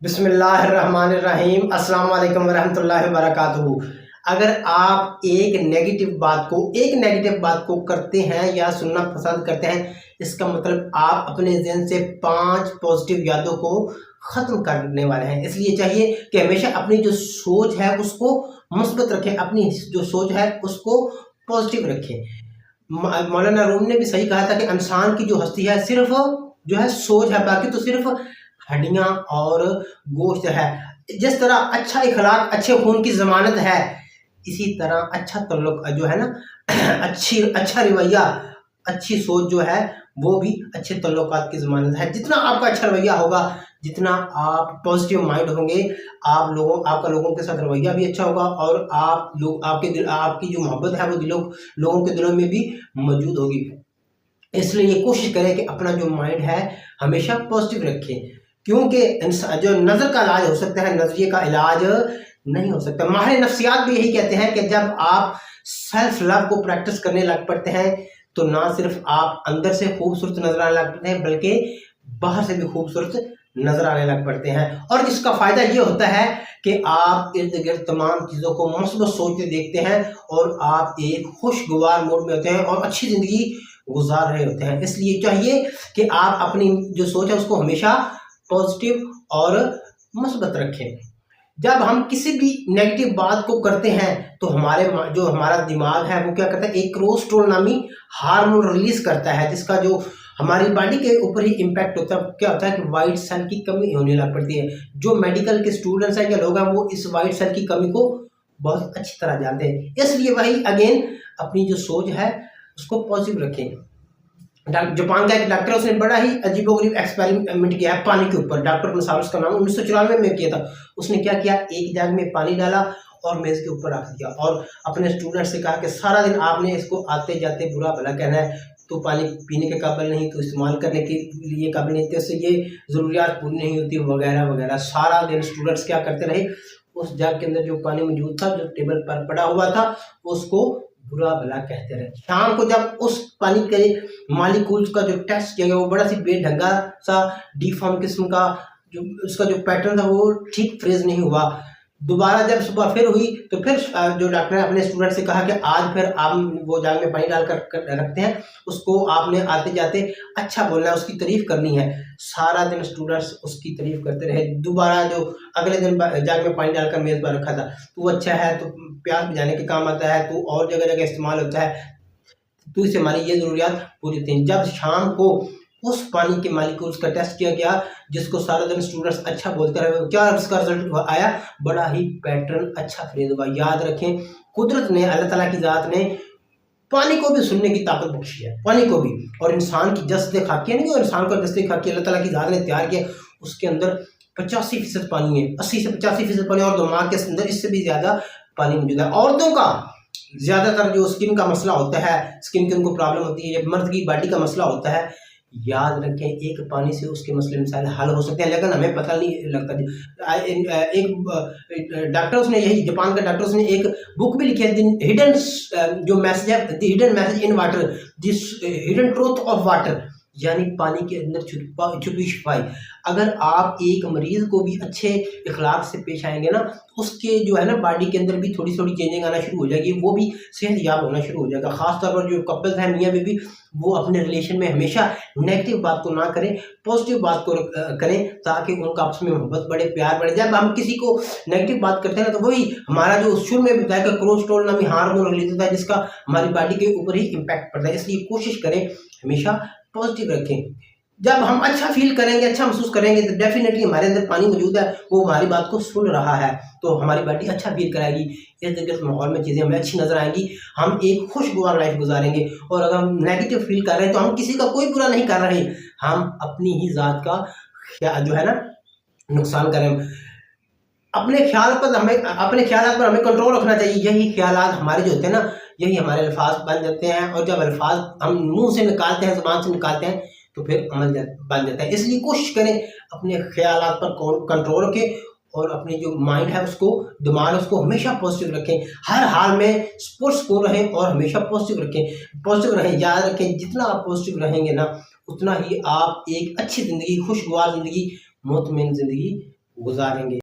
बिस्मिल्लाहिर्रहमानिर्रहीम अस्सलाम वालेकुम वरहमतुल्लाहि वबरकातुहू। अगर आप एक नेगेटिव बात को करते हैं या सुनना पसंद करते हैं, इसका मतलब आप अपने ज़हन से 5 पॉजिटिव यादों को ख़त्म करने वाले हैं। इसलिए चाहिए कि हमेशा अपनी जो सोच है उसको मुस्बत रखें, अपनी जो सोच है उसको पॉजिटिव रखें। मौलाना रूम ने भी सही कहा था कि इंसान की जो हस्ती है सिर्फ जो है सोच है, बाकी तो सिर्फ हड्डियां और गोश्त है। जिस तरह अच्छा इखलाक अच्छे खून की जमानत है, इसी तरह अच्छा तल्लुक जो है ना अच्छा रवैया, अच्छी सोच जो है वो भी अच्छे तल्लुकात की जमानत है। जितना आपका अच्छा रवैया होगा, जितना आप पॉजिटिव माइंड होंगे, आपका लोगों के साथ रवैया भी अच्छा होगा और आप लोग आपकी जो मोहब्बत है वो लोगों के दिलों में भी मौजूद होगी। इसलिए कोशिश करें कि अपना जो माइंड है हमेशा पॉजिटिव रखें, क्योंकि जो नज़र का इलाज हो सकता है, नज़रिए का इलाज नहीं हो सकता। माहिर नफ्सियात भी यही कहते हैं कि जब आप सेल्फ लव को प्रैक्टिस करने लग पड़ते हैं तो ना सिर्फ आप अंदर से खूबसूरत नजर आने लग पड़ते हैं, बल्कि बाहर से भी खूबसूरत नजर आने लग पड़ते हैं। और जिसका फायदा ये होता है कि आप इर्द गिर्द तमाम चीज़ों को मुस्बत सोचते देखते हैं और आप एक खुशगवार मूड में होते हैं और अच्छी ज़िंदगी गुजार रहे होते हैं। इसलिए चाहिए कि आप अपनी जो सोच है उसको हमेशा पॉजिटिव और मुस्बत रखें। जब हम किसी भी नेगेटिव बात को करते हैं तो हमारा दिमाग है वो क्या करता है, एक कोलेस्ट्रॉल नामी हार्मोन रिलीज करता है, जिसका जो हमारी बॉडी के ऊपर ही इम्पैक्ट होता है। क्या होता है कि वाइट सेल की कमी होने लग पड़ती है। जो मेडिकल के स्टूडेंट्स हैं या लोग हैं वो इस वाइट सेल की कमी को बहुत अच्छी तरह जानते हैं। इसलिए वही अगेन अपनी जो सोच है उसको पॉजिटिव रखें। जापान का एक डॉक्टर है, उसने बड़ा ही अजीबोगरीब एक्सपेरिमेंट किया है पानी के ऊपर। डॉक्टर मसारुस का नाम 1994 में किया था। उसने क्या किया, एक जग में पानी डाला और मेज के ऊपर रख दिया और अपने स्टूडेंट से कहा कि सारा दिन आपने इसको आते जाते बुरा भला कहना है, तो पानी पीने के काबिल नहीं, तो इस्तेमाल करने के लिए काबिल नहीं, तो इससे ये ज़रूरियात पूरी नहीं होती वगैरह वगैरह। सारा दिन स्टूडेंट्स क्या करते रहे, उस जग के अंदर जो पानी मौजूद था, जो टेबल पर पड़ा हुआ था, उसको बुरा भला कहते रहे। शाम को जब उस पानी के मालिक्यूल्स का जो टेस्ट किया गया, वो बड़ा सी बेढंगा सा डिफॉर्म किस्म का, जो उसका जो पैटर्न था वो ठीक फ्रेज नहीं हुआ। दोबारा जब सुबह फिर हुई तो फिर जो डॉक्टर ने अपने स्टूडेंट से कहा कि आज फिर आप वो जाग में पानी डालकर रखते हैं, उसको आपने आते जाते अच्छा बोलना है, उसकी तारीफ करनी है। सारा दिन स्टूडेंट्स उसकी तारीफ करते रहे। दोबारा जो अगले दिन जाग में पानी डालकर मेज पर रखा था, तो अच्छा है, तो प्यास बुझाने के काम आता है, तो और जगह जगह इस्तेमाल होता है, तो इससे हमारी ये ज़रूरियात पूरी थी। जब शाम को उस पानी के मालिक्यूल्स का टेस्ट किया गया, जिसको सारा दिन स्टूडेंट्स अच्छा बोलते रहे, क्या उसका रिजल्ट आया, बड़ा ही पैटर्न अच्छा फ्रेज हुआ। याद रखें, कुदरत ने, अल्लाह ताला की ज़ात ने पानी को भी सुनने की ताकत बख्शी है, पानी को भी। और इंसान की जस्ते खाकी नहीं, और इंसान का जस्ते खाकी अल्लाह ताला की ज़ात ने तैयार किया, उसके अंदर 85% पानी है, 80 से 85% पानी, और दिमाग के अंदर इससे भी ज़्यादा पानी मौजूद है। औरतों का ज़्यादातर जो स्किन का मसला होता है, स्किन की उनको प्रॉब्लम होती है, जब मर्द की बॉडी का मसला होता है, याद रखें एक पानी से उसके मसले मसाइल हल हो सकते हैं, लेकिन हमें पता नहीं लगता। एक डॉक्टर, उसने यही जापान का डॉक्टर, उसने एक बुक भी लिखी है, हिडन जो मैसेज है, the hidden message in water, this hidden truth of water, यानी पानी के अंदर छुपी शिफाई। अगर आप एक मरीज को भी अच्छे इखलाक से पेश आएंगे ना, उसके जो है ना बॉडी के अंदर भी थोड़ी थोड़ी चेंजिंग आना शुरू हो जाएगी, वो भी सेहत याब होना शुरू हो जाएगा। खासतौर पर जो कपल्स हैं, मियाँ बीवी, वो अपने रिलेशन में हमेशा नेगेटिव बात को ना करें, पॉजिटिव बात को करें, ताकि उनका आपस में मोहब्बत बढ़े, प्यार बढ़े। जब हम किसी को नेगेटिव बात करते हैं ना, तो वही हमारा जो शुरू में बताया कि कोलेस्ट्रॉल नामी हार्मोन रिलीज होता है, जिसका हमारी बॉडी के ऊपर ही इम्पैक्ट पड़ता है। इसलिए कोशिश करें हमेशा पॉजिटिव रखें। जब हम अच्छा फील करेंगे, अच्छा महसूस करेंगे, तो डेफिनेटली हमारे अंदर पानी मौजूद है, वो हमारी बात को सुन रहा है, तो हमारी बॉडी अच्छा फील कराएगी। इस तरीके से माहौल में चीज़ें हमें अच्छी नजर आएंगी, हम एक खुशगवार लाइफ गुजारेंगे। और अगर हम नेगेटिव फील कर रहे हैं तो हम किसी का कोई बुरा नहीं कर रहे, हम अपनी ही ज़ात का जो है ना नुकसान कर रहे हैं। अपने ख्याल पर हमें कंट्रोल रखना चाहिए। यही ख्यालात हमारे जो होते हैं ना, यही हमारे अल्फाज बन जाते हैं, और जब अल्फाज हम मुंह से निकालते हैं, ज़ुबान से निकालते हैं, तो फिर अमल बन जाता है। इसलिए कोशिश करें अपने ख्यालात पर कंट्रोल रखें, और अपनी जो माइंड है उसको, दिमाग है उसको हमेशा पॉजिटिव रखें। हर हाल में पुरस्कून रहें और हमेशा पॉजिटिव रहें। याद रखें, जितना आप पॉजिटिव रहेंगे ना, उतना ही आप एक अच्छी ज़िंदगी, खुशगवार ज़िंदगी, मुतमईन ज़िंदगी गुजारेंगे।